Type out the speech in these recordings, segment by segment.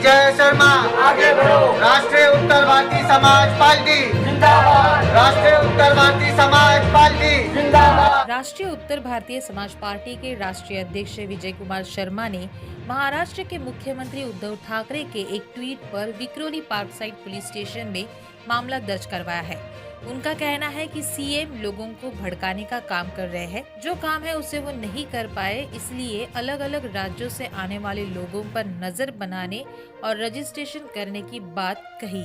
विजय शर्मा आगे बढ़ो। राष्ट्रीय उत्तर भारतीय समाज पार्टी जिंदाबाद। राष्ट्रीय उत्तर भारतीय समाज पार्टी जिंदाबाद। राष्ट्रीय उत्तर भारतीय समाज पार्टी के राष्ट्रीय अध्यक्ष विजय कुमार शर्मा ने महाराष्ट्र के मुख्यमंत्री उद्धव ठाकरे के एक ट्वीट पर Vikhroli park side police station में मामला दर्ज करवाया है। उनका कहना है कि सीएम लोगों को भड़काने का काम कर रहे हैं, जो काम है उसे वो नहीं कर पाए, इसलिए अलग अलग राज्यों से आने वाले लोगों पर नजर बनाने और रजिस्ट्रेशन करने की बात कही,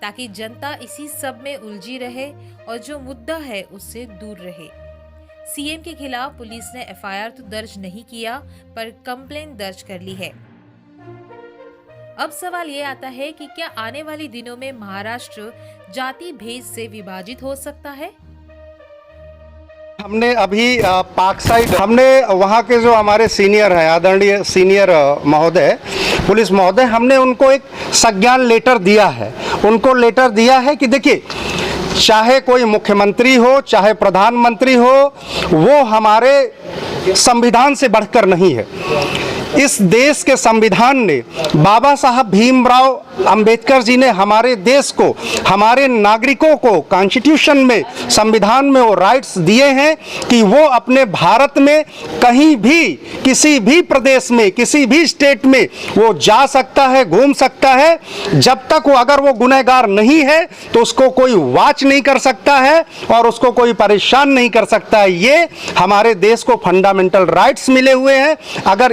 ताकि जनता इसी सब में उलझी रहे और जो मुद्दा है उससे दूर रहे। सीएम के खिलाफ पुलिस ने एफआईआर तो दर्ज नहीं किया, पर कंप्लेंट दर्ज कर ली है। अब सवाल ये आता है कि क्या आने वाले दिनों में महाराष्ट्र जाति भेद से विभाजित हो सकता है? हमने अभी पार्क साइड हमने वहाँ के जो हमारे सीनियर हैं, आदरणीय सीनियर महोदय, पुलिस महोदय, हमने उनको एक संज्ञान लेटर दिया है। उनको लेटर दिया है कि देखिए, चाहे कोई मुख्यमंत्री हो, चाहे प्रधानमंत्री हो, वो हमारे संविधान से बढ़कर नहीं है। इस देश के संविधान ने, बाबा साहब भीमराव अंबेडकर जी ने हमारे देश को, हमारे नागरिकों को कॉन्स्टिट्यूशन में, संविधान में वो राइट्स दिए हैं कि वो अपने भारत में कहीं भी, किसी भी प्रदेश में, किसी भी स्टेट में वो जा सकता है, घूम सकता है। जब तक वो, अगर वो गुनहगार नहीं है तो उसको कोई वाच नहीं कर सकता है और उसको कोई परेशान नहीं कर सकता है। ये हमारे देश को फंडामेंटल राइट्स मिले हुए हैं। अगर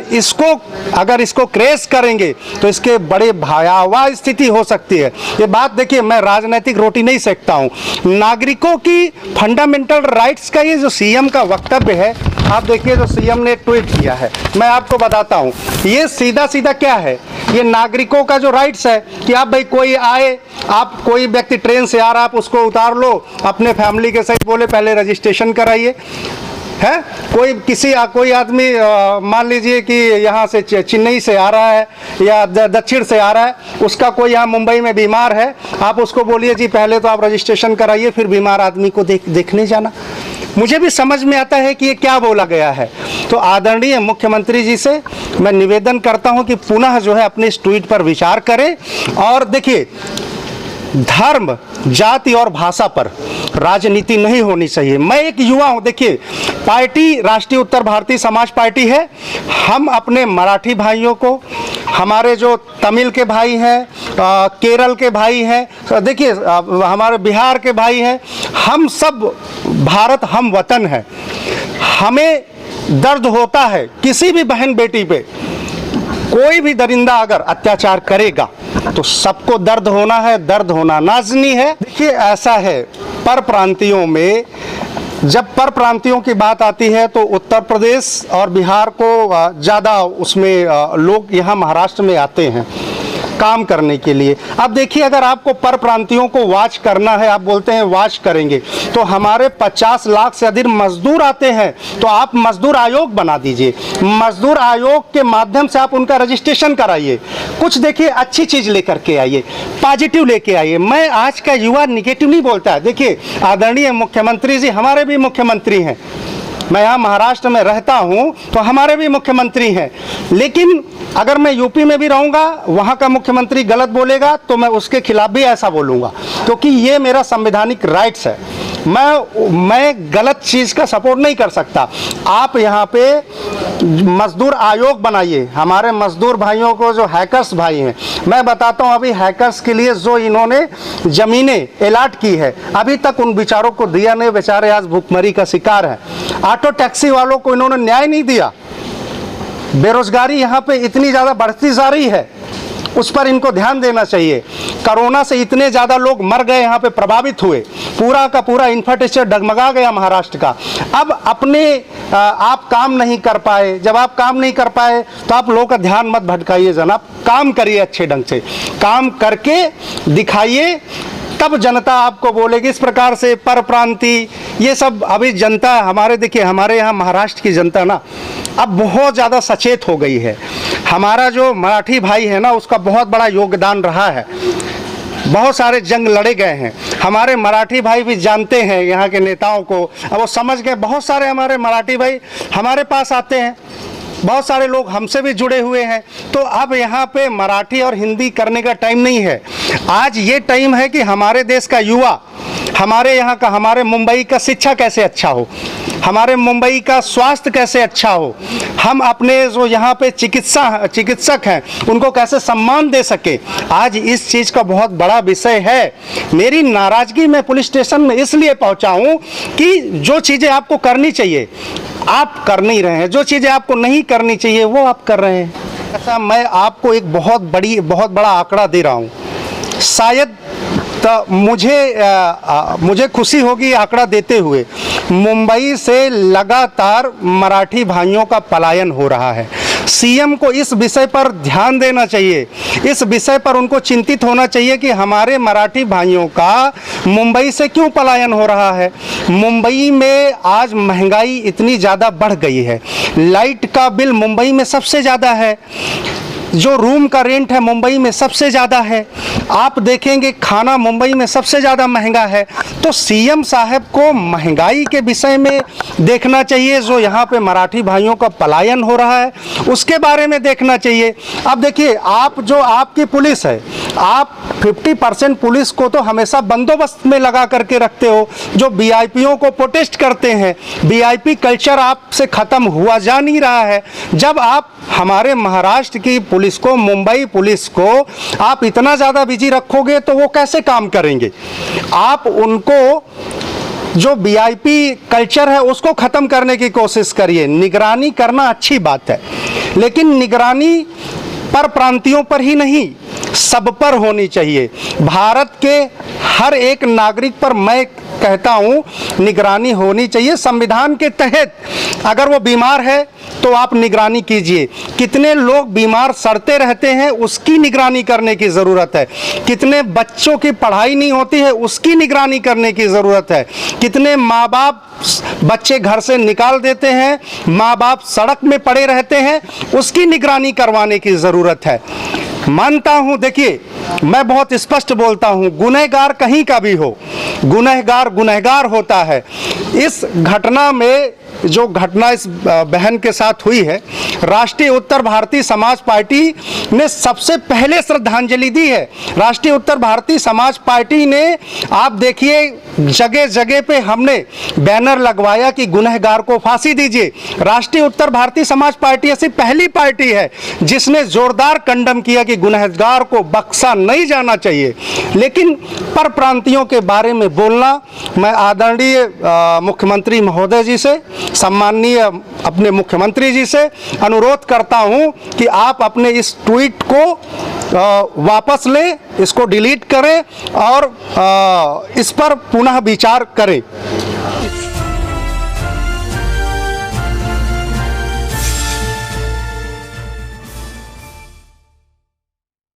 इसको क्रेश करेंगे तो इसके बड़े भयावह स्थिति हो सकती है। ये बात देखिए, मैं राजनीतिक रोटी नहीं सेकता हूँ। नागरिकों की फंडामेंटल राइट्स का ये जो सीएम का वक्तव्य है, आप देखिए जो सीएम ने ट्वीट किया है, मैं आपको बताता हूँ। ये सीधा सीधा क्या है, ये नागरिकों का जो राइट्स है कि आप भाई कोई आए, आप कोई व्यक्ति ट्रेन से आ रहा, आप उसको उतार लो, अपने फैमिली के साथ बोले पहले रजिस्ट्रेशन कराइए, है। कोई आदमी मान लीजिए कि यहाँ से चेन्नई से आ रहा है या दक्षिण से आ रहा है, उसका कोई यहाँ मुंबई में बीमार है, आप उसको बोलिए जी पहले तो आप रजिस्ट्रेशन कराइए, फिर बीमार आदमी को देखने जाना। मुझे भी समझ में आता है कि ये क्या बोला गया है। तो आदरणीय मुख्यमंत्री जी से मैं निवेदन करता हूँ कि पुनः जो है अपने इस ट्वीट पर विचार करें। और देखिए, धर्म, जाति और भाषा पर राजनीति नहीं होनी चाहिए। मैं एक युवा हूं, देखिए पार्टी राष्ट्रीय उत्तर भारतीय समाज पार्टी है। हम अपने मराठी भाइयों को, हमारे जो तमिल के भाई हैं, केरल के भाई हैं, देखिए हमारे बिहार के भाई हैं, हम सब भारत हम वतन है। हमें दर्द होता है किसी भी बहन बेटी पे, कोई भी दरिंदा अगर अत्याचार करेगा तो सबको दर्द होना है, दर्द होना लाज़मी है। देखिए ऐसा है, पर प्रांतियों में जब पर प्रांतियों की बात आती है तो उत्तर प्रदेश और बिहार को ज़्यादा उसमें लोग यहाँ महाराष्ट्र में आते हैं काम करने के लिए। अब देखिए, अगर आपको पर प्रांतियों को वाच करना है, आप बोलते हैं वाच करेंगे, तो हमारे 50 लाख से अधिक मजदूर आते हैं, तो आप मजदूर आयोग बना दीजिए। मजदूर आयोग के माध्यम से आप उनका रजिस्ट्रेशन कराइए। कुछ देखिए अच्छी चीज़ लेकर के आइए, पॉजिटिव लेके आइए। मैं आज का युवा निगेटिव नहीं बोलता है। देखिए आदरणीय मुख्यमंत्री जी हमारे भी मुख्यमंत्री हैं, मैं यहाँ महाराष्ट्र में रहता हूँ तो हमारे भी मुख्यमंत्री हैं, लेकिन अगर मैं यूपी में भी रहूँगा, वहाँ का मुख्यमंत्री गलत बोलेगा तो मैं उसके खिलाफ भी ऐसा बोलूँगा, क्योंकि ये मेरा संवैधानिक राइट्स है। मैं गलत चीज़ का सपोर्ट नहीं कर सकता। आप यहाँ पे मजदूर आयोग बनाइए। हमारे मजदूर भाइयों को, जो हैकर्स भाई हैं, मैं बताता हूँ अभी हैकर्स के लिए जो इन्होंने ज़मीनें अलॉट की है, अभी तक उन बेचारों को दिया नहीं। बेचारे आज भूखमरी का शिकार हैं। ऑटो टैक्सी वालों को इन्होंने न्याय नहीं दिया। बेरोजगारी यहाँ पे इतनी ज़्यादा बढ़ती जा रही है, उस पर इनको ध्यान देना चाहिए। कोरोना से इतने ज़्यादा लोग मर गए, यहाँ पे प्रभावित हुए, पूरा का पूरा इंफ्रास्ट्रक्चर डगमगा गया महाराष्ट्र का। अब आप काम नहीं कर पाए, जब आप काम नहीं कर पाए तो आप लोगों का ध्यान मत भटकाइए जनाब, काम करिए, अच्छे ढंग से काम करके दिखाइए, तब जनता आपको बोलेगी। इस प्रकार से पर प्रांति ये सब अभी जनता हमारे, देखिए हमारे यहाँ महाराष्ट्र की जनता ना अब बहुत ज़्यादा सचेत हो गई है। हमारा जो मराठी भाई है ना, उसका बहुत बड़ा योगदान रहा है, बहुत सारे जंग लड़े गए हैं। हमारे मराठी भाई भी जानते हैं यहाँ के नेताओं को, अब वो समझ गए। बहुत सारे हमारे मराठी भाई हमारे पास आते हैं, बहुत सारे लोग हमसे भी जुड़े हुए हैं। तो अब यहाँ पे मराठी और हिंदी करने का टाइम नहीं है। आज ये टाइम है कि हमारे देश का युवा, हमारे यहाँ का, हमारे मुंबई का शिक्षा कैसे अच्छा हो, हमारे मुंबई का स्वास्थ्य कैसे अच्छा हो, हम अपने जो यहाँ पे चिकित्सक हैं उनको कैसे सम्मान दे सके। आज इस चीज़ का बहुत बड़ा विषय है। मेरी नाराज़गी मैं पुलिस स्टेशन में इसलिए पहुँचा हूँ कि जो चीज़ें आपको करनी चाहिए आप कर नहीं रहे हैं, जो चीज़ें आपको नहीं करनी चाहिए वो आप कर रहे हैं। ऐसा मैं आपको एक बहुत बड़ा आंकड़ा दे रहा हूँ। शायद तो मुझे खुशी होगी आंकड़ा देते हुए, मुंबई से लगातार मराठी भाइयों का पलायन हो रहा है। सीएम को इस विषय पर ध्यान देना चाहिए, इस विषय पर उनको चिंतित होना चाहिए कि हमारे मराठी भाइयों का मुंबई से क्यों पलायन हो रहा है। मुंबई में आज महंगाई इतनी ज़्यादा बढ़ गई है, लाइट का बिल मुंबई में सबसे ज़्यादा है, जो रूम का रेंट है मुंबई में सबसे ज़्यादा है, आप देखेंगे खाना मुंबई में सबसे ज़्यादा महंगा है। तो सीएम साहब को महंगाई के विषय में देखना चाहिए, जो यहाँ पे मराठी भाइयों का पलायन हो रहा है उसके बारे में देखना चाहिए। अब देखिए, आप जो आपकी पुलिस है, आप 50% पुलिस को तो हमेशा बंदोबस्त में लगा करके रखते हो, जो वीआईपीओं को प्रोटेस्ट करते हैं। वीआईपी कल्चर आपसे ख़त्म हुआ जा नहीं रहा है। जब आप हमारे महाराष्ट्र की पुलिस को, मुंबई पुलिस को आप इतना ज़्यादा बिजी रखोगे तो वो कैसे काम करेंगे। आप उनको जो वीआईपी कल्चर है उसको ख़त्म करने की कोशिश करिए। निगरानी करना अच्छी बात है, लेकिन निगरानी पर प्रांतियों पर ही नहीं, सब पर होनी चाहिए। भारत के हर एक नागरिक पर मैं कहता हूँ निगरानी होनी चाहिए। संविधान के तहत अगर वो बीमार है तो आप निगरानी कीजिए। कितने लोग बीमार सड़ते रहते हैं उसकी निगरानी करने की ज़रूरत है। कितने बच्चों की पढ़ाई नहीं होती है उसकी निगरानी करने की ज़रूरत है। कितने माँ बाप बच्चे घर से निकाल देते हैं, माँ बाप सड़क में पड़े रहते हैं, उसकी निगरानी करवाने की ज़रूरत है। मानता हूँ, देखिए मैं बहुत स्पष्ट बोलता हूँ, गुनहगार कहीं का भी हो, गुनहगार होता है। इस घटना में जो घटना इस बहन के साथ हुई है, राष्ट्रीय उत्तर भारतीय समाज पार्टी ने सबसे पहले श्रद्धांजलि दी है। राष्ट्रीय उत्तर भारतीय समाज पार्टी ने, आप देखिए जगह जगह पे हमने बैनर लगवाया कि गुनहगार को फांसी दीजिए। राष्ट्रीय उत्तर भारतीय समाज पार्टी ऐसी पहली पार्टी है जिसने जोरदार कंडम किया कि गुनहगार को बख्शा नहीं जाना चाहिए। लेकिन पर प्रांतियों के बारे में बोलना, मैं आदरणीय मुख्यमंत्री महोदय जी से, सम्माननीय अपने मुख्यमंत्री जी से अनुरोध करता हूं कि आप अपने इस ट्वीट को वापस लें, इसको डिलीट करें और इस पर पुनः विचार करें।